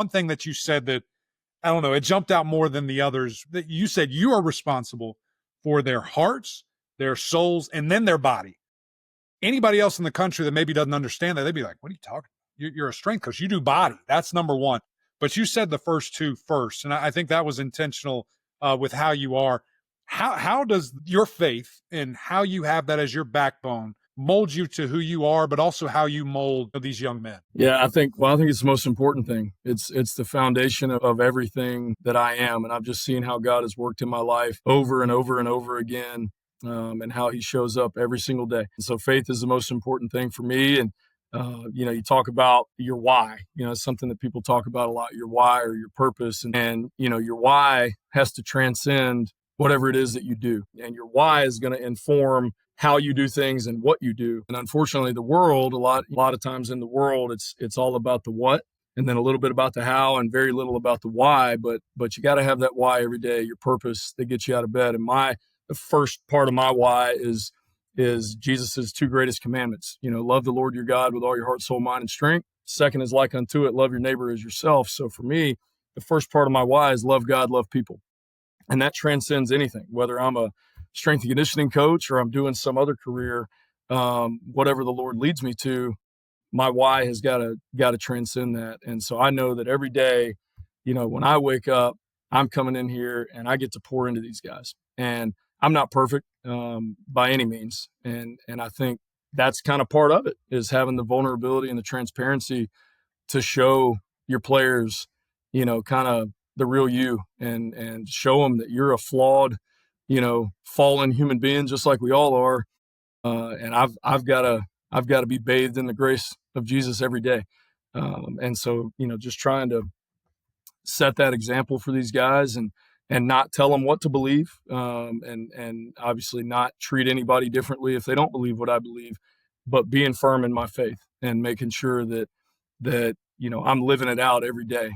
one thing that you said that, I don't know, it jumped out more than the others, that you said you are responsible for their hearts, their souls, and then their body. Anybody else in the country that maybe doesn't understand that, they'd be like, what are you talking about? You're a strength coach. You do body. That's number one. But you said the first two first. And I think that was intentional with how you are. How does your faith and how you have that as your backbone mold you to who you are, but also how you mold these young men? Yeah, I think it's the most important thing. It's the foundation of everything that I am. And I've just seen how God has worked in my life over and over and over again, and how he shows up every single day. And so faith is the most important thing for me. And, you talk about your why, it's something that people talk about a lot, your why or your purpose. And your why has to transcend whatever it is that you do. And your why is going to inform how you do things and what you do. And unfortunately, the world, a lot of times in the world, it's all about the what, and then a little bit about the how, and very little about the why. But you got to have that why every day, your purpose that gets you out of bed. And the first part of my why is Jesus's two greatest commandments. Love the Lord your God with all your heart, soul, mind, and strength. Second is like unto it, love your neighbor as yourself. So for me, the first part of my why is love God, love people. And that transcends anything, whether I'm a strength and conditioning coach or I'm doing some other career, whatever the Lord leads me to, my why has got to transcend that. And so I know that every day, when I wake up, I'm coming in here and I get to pour into these guys. And I'm not perfect by any means. And I think that's kind of part of it, is having the vulnerability and the transparency to show your players, kind of the real you, and show them that you're a flawed, fallen human being, just like we all are. And I've got to be bathed in the grace of Jesus every day. And so, just trying to set that example for these guys, and not tell them what to believe. And obviously not treat anybody differently if they don't believe what I believe, but being firm in my faith and making sure that I'm living it out every day.